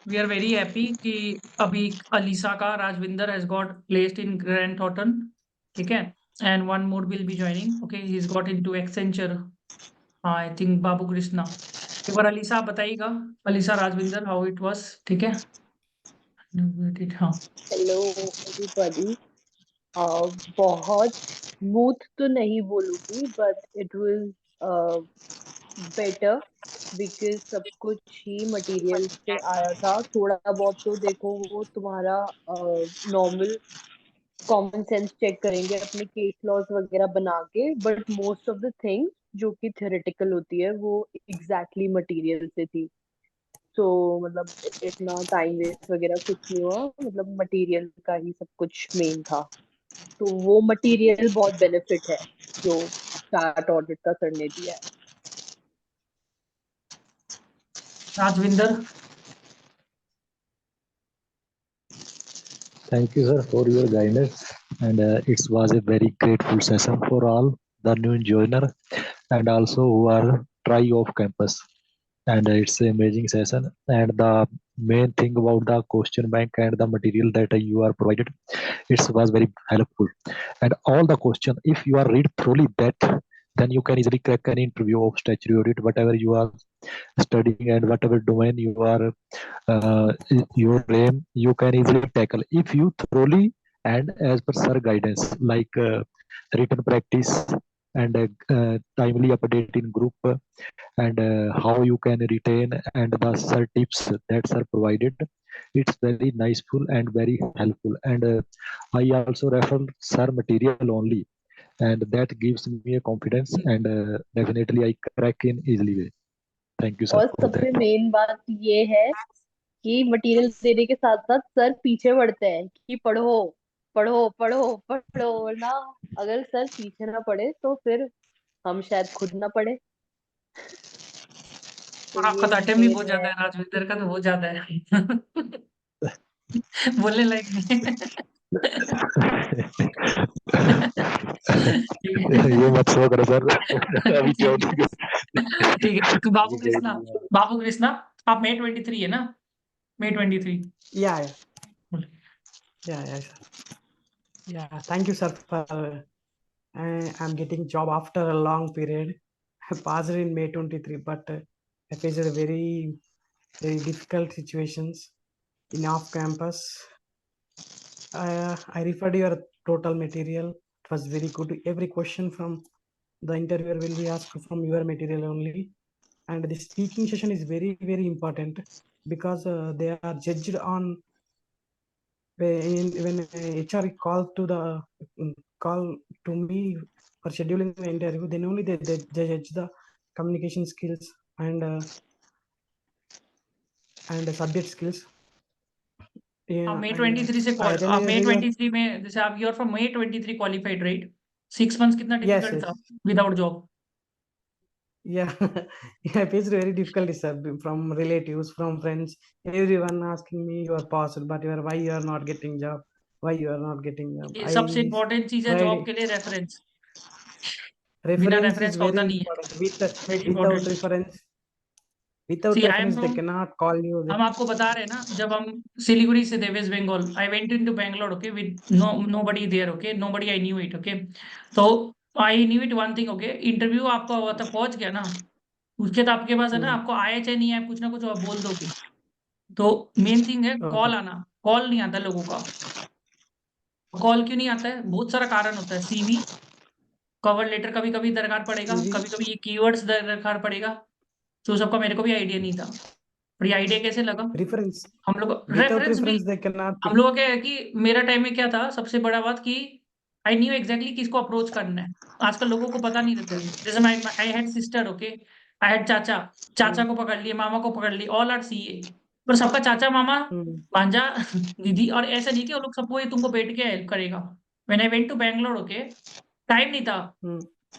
We are very happy कि अभी अलीसा का Rajvinder has got placed in Grant Thornton, ठीक है, and one more will be joining, okay, he is got into Accenture, I think Babu Krishna. एक बार अलीसा आप बताइएगा, Alisa Rajvinder, how it was, ठीक है। हाँ, हेलो एवरीबॉडी। बहुत स्मूथ तो नहीं बोलूंगी, but it was better because सब कुछ ही मटेरियल से आया था। थोड़ा बहुत तो देखो, वो तुम्हारा नॉर्मल कॉमन सेंस चेक करेंगे अपने केस लॉज वगैरह बना के, but most of the things जो कि थ्योरेटिकल होती है वो एग्जैक्टली मटेरियल से थी। तो मतलब इतना टाइम वेस्ट वगैरह कुछ नहीं हुआ, मतलब मटेरियल का ही सब कुछ मेन था। तो वो मटेरियल बहुत बेनिफिट है जो चार्ट ऑडिट का करने दिया है। Rajvinder. Thank you, sir, for your guidance. And it was a very grateful session for all the new joiner and also who are try off campus. And it's an amazing session. And the main thing about the question bank and the material that you are provided, it was very helpful. And all the question, if you are read thoroughly that, then you can easily crack an interview of statutory audit, whatever you are studying and whatever domain you are uh, your aim, you can easily tackle if you thoroughly and as per sir guidance, like written practice and timely update in group and how you can retain and the sir tips that are provided. It's very niceful and very helpful. And I also refer sir material only, and that gives me a confidence and definitely I crack in easily way. Thank you, sir, और for सबसे that. Main बात ये है कि material देने के साथ साथ सर पीछे पड़ते हैं कि पढ़ो पढ़ो पढ़ो पढ़ो, वरना अगर सर पीछे ना पढ़े तो फिर हम शायद खुद ना पढ़े। तो और आपका ये तो अटेम्प्ट भी मेन बहुत है। ज्यादा है, राजविंदर का तो बहुत ज्यादा है। बोलने लायक नहीं। ठीक है। ये मत शो करो सर। अभी क्यों ठीक है, ठीक है, तो बाबू कृष्णा, बाबू कृष्णा, आप May 23 है ना, May 23। Yeah, sir. Yeah, thank you, sir, for I'm getting job after a long period. I passed in May 23, but I faced a very, very difficult situations in off campus. I referred your total material. It was very good. Every question from the interviewer will be asked from your material only. And the speaking session is very, very important because they are judged on when HR call to me for scheduling the interview, then only they judge the communication skills and subject skills. आप May 23 से May 23 में, जैसे आप you're from May 23 qualified, right? 6 months कितना difficult था without job? Yeah, I faced very difficulty, sir, from relatives, from friends, everyone asking me you are passed, but why you are not getting job? Why you are not getting job? ये सबसे important चीज है job के लिए, reference. बिना Reference reference is का होता very नहीं है, important. Very Without important. reference, without C I M reference, no, they cannot call you. हम आपको बता रहे हैं ना, जब हम सिलीगुड़ी से थे, West Bengal, I went into Bangalore, okay, with nobody there, okay, nobody I knew it, okay. तो I knew it one thing, okay, interview आपका हुआ था, पहुंच गया ना, उसके बाद आपके पास है ना, आपको आए चाहे नहीं आए, कुछ ना कुछ आप बोल दोगे। तो मेन थिंग है कॉल आना, कॉल नहीं आता लोगों का। कॉल क्यों नहीं आता है? बहुत सारा कारण होता है। सीवी, कवर लेटर कभी कभी दरकार पड़ेगा, कभी कभी ये कीवर्ड्स दरकार पड़ेगा। तो सबका मेरे को भी आइडिया नहीं था, और ये आइडिया कैसे लगा? Reference. हम लोग Without रेफरेंस भी, reference, they cannot हम pick. लोग क्या है कि मेरा टाइम में क्या था, सबसे बड़ा बात कि आई न्यू एग्जैक्टली किसको अप्रोच करना है। आजकल लोगों को पता नहीं रहता है। जैसे I had sister, okay, I had चाचा, चाचा को पकड़ लिए, मामा को पकड़ लिए, ऑल आर सीए, पर सबका चाचा, मामा, भांजा, दीदी, और ऐसा नहीं कि वो लोग सबको ये तुमको बैठ के हेल्प करेगा। When I went to Bangalore, okay, time नहीं था।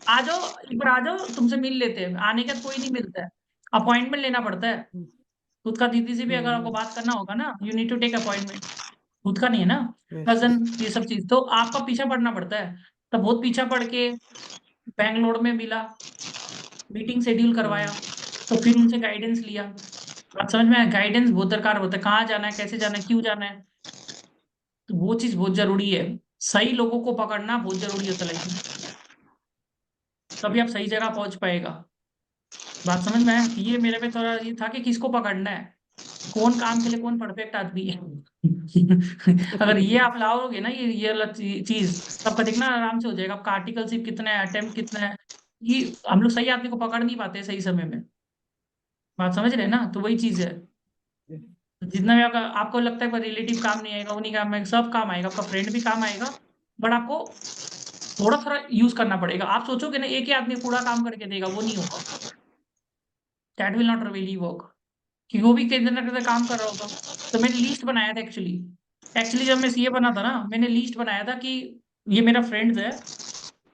आ जाओ, एक बार आ जाओ, तुमसे मिल लेते हैं। आने के बाद कोई नहीं मिलता है, अपॉइंटमेंट लेना पड़ता है। खुद का दीदी से भी अगर आपको बात करना होगा ना, you need to take appointment. खुद का नहीं है ना, कजन, ये सब चीज तो आपका पीछा पड़ना पड़ता है। तो बहुत पीछा पड़ के बैंगलोर में मिला, मीटिंग शेड्यूल करवाया, तो फिर उनसे गाइडेंस लिया। बात समझ में आया? गाइडेंस बहुत दरकार होता है, कहाँ जाना है, कैसे जाना है, क्यों जाना है, तो वो चीज बहुत जरूरी है। सही लोगों को पकड़ना बहुत जरूरी होता है लाइफ में, तभी आप सही जगह पहुंच पाएगा। बात समझ में आया? तो ये मेरे पे थोड़ा ये था कि किसको पकड़ना है, कौन काम के लिए कौन परफेक्ट आदमी है। अगर ये आप लाओगे ना, ये वाला चीज, तो आपका देखना आराम से हो जाएगा। आपका आर्टिकलशिप कितना है, अटेम्प्ट कितना है, ये हम लोग सही आदमी को पकड़ नहीं पाते सही समय में। बात समझ रहे हैं ना? तो वही चीज है। जितना भी आपको लगता है कोई रिलेटिव काम नहीं आएगा, वो नहीं काम आएगा, सब काम आएगा, आपका फ्रेंड भी काम आएगा, बट आपको थोड़ा थोड़ा यूज करना पड़ेगा। आप सोचोगे ना एक ही आदमी पूरा काम करके देगा, वो नहीं होगा। That will not really work, क्योंकि वो भी किसी ना किसी काम कर रहा होगा। तो मैंने लिस्ट बनाया था एक्चुअली। जब मैं सीए बना था ना, मैंने लिस्ट बनाया था कि ये मेरा फ्रेंड्स है,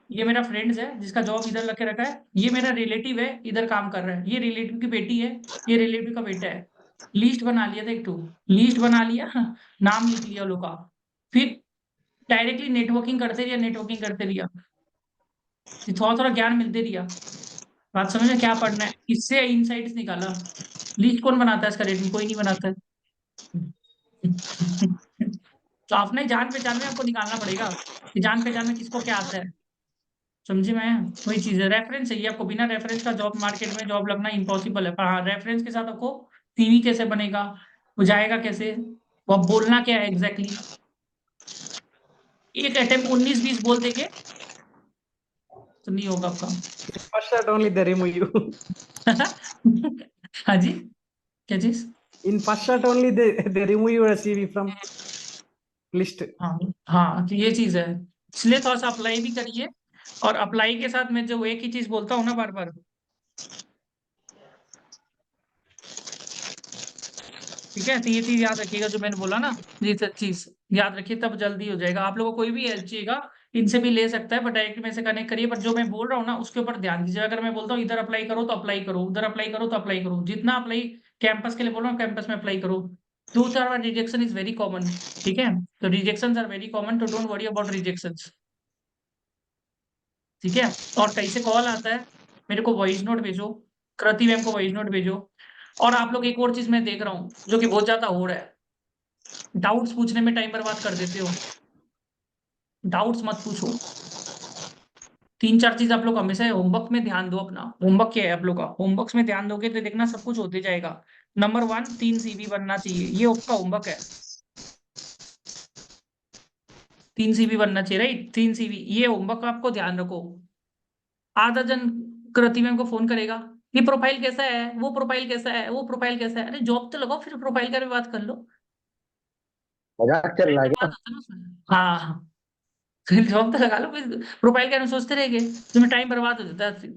ये मेरा फ्रेंड्स है जिसका जॉब इधर लग के रखा है, ये मेरा रिलेटिव है इधर काम कर रहा है, ये रिलेटिव की बेटी है, ये रिलेटिव का बेटा है। लिस्ट बना लिया था, एक टू लिस्ट बना लिया, नाम लिख लिया लोग का, फिर डायरेक्टली नेटवर्किंग करते रहिए, फिर थोड़ा थोड़ा ज्ञान मिलते रहिए। बात समझ में? क्या पढ़ना है, इससे इनसाइट्स निकाला। लिस्ट कौन बनाता है इसका? रेटिंग कोई नहीं बनाता है। तो अपने जान पहचान में आपको निकालना पड़ेगा कि जान पहचान में किसको क्या आता है। समझे? मैं वही चीज है, रेफरेंस चाहिए आपको। बिना रेफरेंस का जॉब मार्केट में जॉब लगना इम्पॉसिबल है, पर हाँ रेफरेंस के साथ आपको सीवी कैसे बनेगा, वो जाएगा कैसे, वो आप बोलना क्या है एग्जैक्टली। एक अटेम्प्ट 19-20 बोल देंगे तो नहीं होगा आपका। First shot only they remove you. हाँ जी, क्या चीज? In first shot only they remove your CV from list. हाँ हाँ, तो ये चीज है, इसलिए थोड़ा सा अप्लाई भी करिए। और अप्लाई के साथ मैं जो एक ही चीज बोलता हूँ ना बार बार, ठीक है, तो ये चीज याद रखिएगा जो मैंने बोला ना, ये सब चीज याद रखिए, तब जल्दी हो जाएगा। आप लोगों को कोई भी हेल्प चाहिएगा, इनसे भी ले सकता है, बट डायरेक्ट में से कनेक्ट करिए। पर जो मैं बोल रहा हूँ ना उसके ऊपर ध्यान दीजिए। अगर मैं बोलता हूँ इधर अप्लाई करो तो अप्लाई करो, उधर अप्लाई करो तो अप्लाई करो, जितना अप्लाई कैंपस के लिए बोल रहा हूँ कैंपस में अप्लाई करो। 2 3 रिजेक्शन इज वेरी कॉमन, ठीक है, तो रिजेक्शन आर वेरी कॉमन, तो डोंट वरी अबाउट रिजेक्शन, ठीक है। और कहीं से कॉल आता है, मेरे को वॉइस नोट भेजो, कृति मैम को वॉइस नोट भेजो। और आप लोग एक और चीज मैं देख रहा हूँ जो कि बहुत ज्यादा हो रहा है, डाउट्स पूछने में टाइम बर्बाद कर देते हो। डाउट्स मत पूछो। 3 4 चीज आप लोग हमेशा होमवर्क में ध्यान दो अपना। होमवर्क क्या है आप लोग का? होमवर्क में ध्यान दोगे तो देखना सब कुछ होते जाएगा। नंबर 1, 3 सीवी बनना चाहिए, ये आपका होमवर्क है। 3 सीवी बनना चाहिए, राइट, 3 सीवी, ये होमवर्क आपको ध्यान रखो। आधा जन कृति मैम को फोन करेगा, ये प्रोफाइल कैसा है, वो प्रोफाइल कैसा है, वो प्रोफाइल कैसा है। अरे जॉब तो लगाओ, फिर प्रोफाइल का भी बात कर लो। मजाक चल रहा है बात क्या? होता है ना उसमें। हाँ, फिर जॉब तो लगा लो, फिर प्रोफाइल क्या सोचते रहेंगे, तुम्हें टाइम बर्बाद हो जाता है फिर।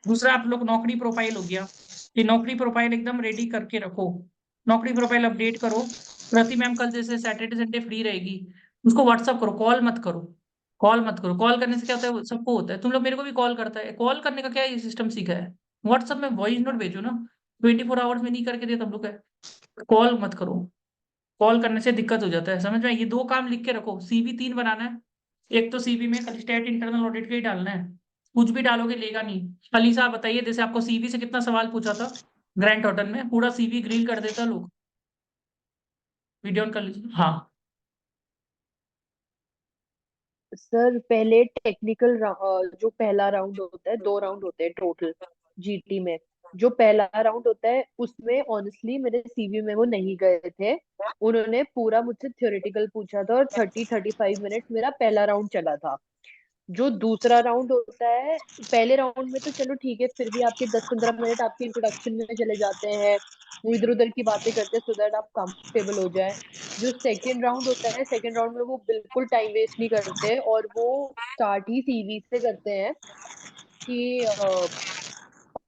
दूसरा आप लोग नौकरी प्रोफाइल हो गया, ये नौकरी प्रोफाइल एकदम रेडी करके रखो। नौकरी प्रोफाइल अपडेट करो। प्रति मैम कल जैसे सैटरडे संडे फ्री रहेगी, उसको व्हाट्सअप करो, कॉल मत करो। कॉल मत करो, कॉल करने से क्या होता है, सबको होता है, तुम लोग मेरे को भी कॉल करता है, कॉल करने का क्या ये सिस्टम सीखा है। व्हाट्सअप में वॉइस नोट भेजो ना, 24 आवर्स में नहीं करके दे तुम लोग है। कॉल मत करो, कॉल करने से दिक्कत हो जाता है। समझ में? ये 2 काम लिख के रखो। सीवी 3 बनाना है, एक तो सीवी में खाली स्टेट इंटरनल ऑडिट का ही डालना है, कुछ भी डालोगे लेगा नहीं। अली साहब बताइए, जैसे आपको सीवी से कितना सवाल पूछा था ग्रैंड होटल में, पूरा सीवी ग्रिल कर देता लोग। वीडियो ऑन कर लीजिए, हाँ। सर पहले टेक्निकल जो पहला राउंड होता है, 2 राउंड होते हैं टोटल जीटी में। जो पहला राउंड होता है उसमें ऑनेस्टली मेरे सीवी में वो नहीं गए थे। उन्होंने पूरा मुझसे थ्योरेटिकल पूछा था और 30-35 मिनट मेरा पहला राउंड चला था। जो दूसरा राउंड होता है, पहले राउंड में तो चलो ठीक है, फिर भी आपके 10-15 मिनट आपके इंट्रोडक्शन में चले जाते हैं, वो इधर उधर की बातें करते हैं सो दैट आप कंफर्टेबल हो जाए। जो सेकेंड राउंड होता है, सेकेंड राउंड में वो बिल्कुल टाइम वेस्ट नहीं करते और वो स्टार्ट ही सीवी से करते हैं कि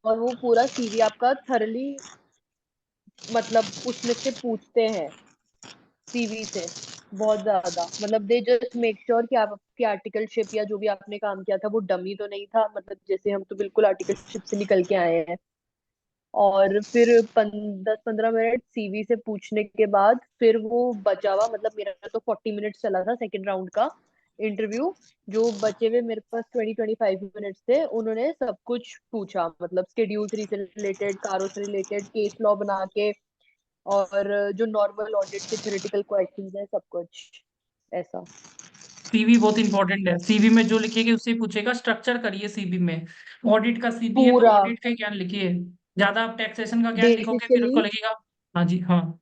और वो पूरा सीवी आपका थरली, मतलब उसमें से पूछते हैं सीवी से बहुत ज्यादा। मतलब दे जस्ट मेक श्योर कि आप आपकी आर्टिकलशिप या जो भी आपने काम किया था वो डमी तो नहीं था, मतलब जैसे हम तो बिल्कुल आर्टिकलशिप से निकल के आए हैं। और फिर 10-15 मिनट सीवी से पूछने के बाद फिर वो बचा हुआ, मतलब मेरा तो 40 मिनट चला था सेकंड राउंड का, इंटरव्यू। जो बचे हुए मेरे पास 20-25 मिनट्स थे, उन्होंने सब कुछ पूछा, मतलब स्केड्यूल 3 से रिलेटेड, कारों से रिलेटेड, केस लॉ बना के, और जो नॉर्मल ऑडिट के थ्योरेटिकल क्वेश्चंस है, सब कुछ ऐसा। सीवी बहुत इंपॉर्टेंट है। सीवी में जो लिखिएगा उससे ही पूछेगा। स्ट्रक्चर करिए सीवी में। ऑडिट का सीवी है तो पूरा ऑडिट का ही ज्ञान लिखिए। ज्यादा आप टैक्सेशन का ज्ञान लिखोगे फिर बेसिकली उसको लगेगा। हाँ जी हाँ।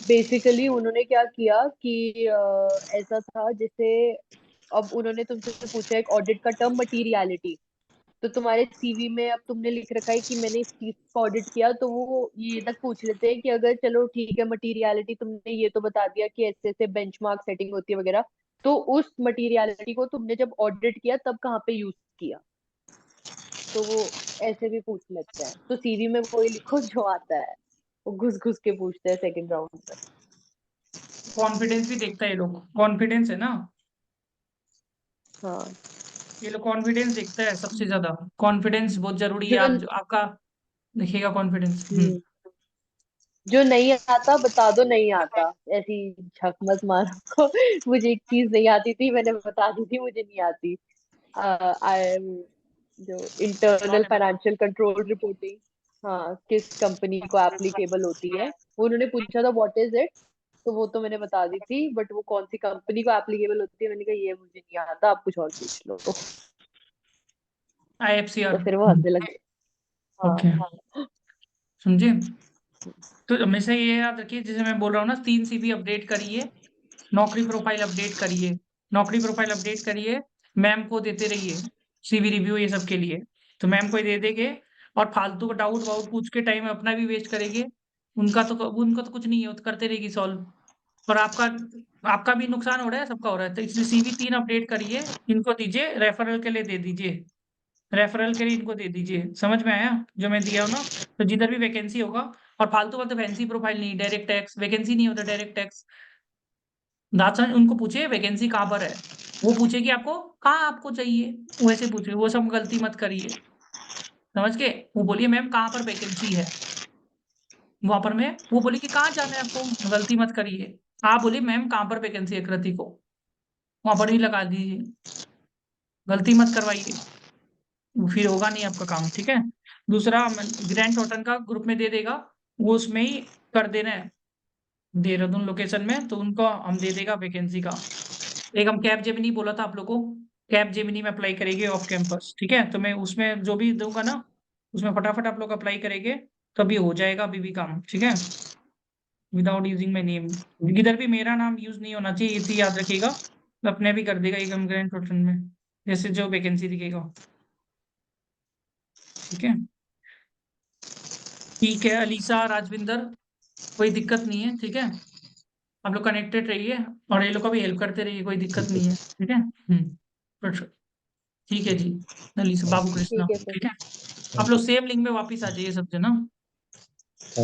बेसिकली उन्होंने क्या किया कि ऐसा था जैसे, अब उन्होंने तुमसे पूछा एक ऑडिट का टर्म मटीरियलिटी, तो तुम्हारे सीवी में अब तुमने लिख रखा है कि मैंने इस चीज का ऑडिट किया, तो वो ये तक पूछ लेते हैं कि अगर चलो ठीक है मटीरियलिटी तुमने ये तो बता दिया कि ऐसे ऐसे बेंचमार्क सेटिंग होती है वगैरह, तो उस मटीरियलिटी को तुमने जब ऑडिट किया तब कहाँ पे यूज किया, तो वो ऐसे भी पूछ लेते हैं। तो सीवी में वही लिखो जो आता है, वो घुस घुस के पूछते हैं सेकंड राउंड में। कॉन्फिडेंस भी देखता है ये लोग। कॉन्फिडेंस है ना, हाँ। ये लोग कॉन्फिडेंस देखता है सबसे ज्यादा। कॉन्फिडेंस बहुत जरूरी है। जो आप आपका देखिएगा कॉन्फिडेंस। हम्म, जो नहीं आता बता दो नहीं आता, ऐसी झक मत मारो। मुझे एक चीज नहीं आती थी, मैंने बता दी थी मुझे नहीं आती। आई जो इंटरनल फाइनेंशियल कंट्रोल रिपोर्टिंग, हाँ, किस कंपनी को एप्लीकेबल होती है, वो उन्होंने पूछा था व्हाट इज इट, तो वो तो मैंने बता दी थी, बट वो कौन सी कंपनी को एप्लीकेबल होती है, मैंने कहा ये मुझे नहीं आता, आप कुछ और पूछ लो। तो IFCR। फिर वो हंसने लगे। ओके, हाँ। समझे। तो हमेशा ये याद रखिए, जैसे मैं बोल रहा हूँ ना, 3 CV अपडेट करिए, नौकरी प्रोफाइल अपडेट करिए, नौकरी प्रोफाइल अपडेट करिए, मैम को देते रहिए CV रिव्यू ये सब के लिए। तो मैम को ही दे देंगे। और फालतू का डाउट वाउट पूछ के टाइम अपना भी वेस्ट करेंगे। उनका तो कुछ नहीं है, वो तो करते रहेगी सॉल्व। और आपका आपका भी नुकसान हो रहा है, सबका हो रहा है। तो इसलिए CV 3 अपडेट करिए। इनको दीजिए, रेफरल के लिए दे दीजिए। रेफरल के लिए इनको दे दीजिए। समझ में आया जो मैं दिया हूं ना। तो जिधर भी वैकेंसी होगा, और फालतू का तो फैंसी प्रोफाइल नहीं, डायरेक्ट टैक्स वैकेंसी नहीं होता, डायरेक्ट टैक्स। दासन उनको पूछिए वैकेंसी कहाँ पर है। वो पूछेगी आपको कहाँ आपको चाहिए, वैसे पूछिए। वो सब गलती मत करिए, समझ के। वो बोलिए मैम कहाँ पर वैकेंसी है, वहां पर मैं वो बोली कि कहाँ जाना है आपको, गलती मत करिए। आप बोलिए मैम कहाँ पर वैकेंसी है कृति को, वहां पर ही लगा दीजिए। गलती मत करवाइए, फिर होगा नहीं आपका काम, ठीक है। दूसरा, ग्रैंड टोटन का ग्रुप में दे देगा, वो उसमें ही कर देना है, देहरादून लोकेशन में। तो उनको हम दे देगा वैकेंसी का। एक हम कैब जेमिनी बोला था आप लोगों को, कैब जेमिनी में अप्लाई करेंगे ऑफ कैंपस, ठीक है। तो मैं उसमें जो भी दूंगा ना, उसमें फटाफट आप लोग अप्लाई करेंगे, तो अभी हो जाएगा अभी भी काम, ठीक है। विदाउट यूजिंग माई नेम, इधर भी मेरा नाम यूज नहीं होना चाहिए, ये चीज याद रखिएगा। तो अपने भी कर देगा एक हम ग्रैंड टोटन में, जैसे जो वैकेंसी दिखेगा, ठीक है। ठीक है अलीसा, राजविंदर, कोई दिक्कत नहीं है, ठीक है। आप लोग कनेक्टेड रहिए, और ये लोग का भी हेल्प करते रहिए, कोई दिक्कत नहीं है, ठीक है। अच्छा, ठीक है जी। अलीसा, बाबू कृष्णा, ठीक है फिर। ठीक है। आप लोग सेम लिंक में वापिस आ जाइए सब जना।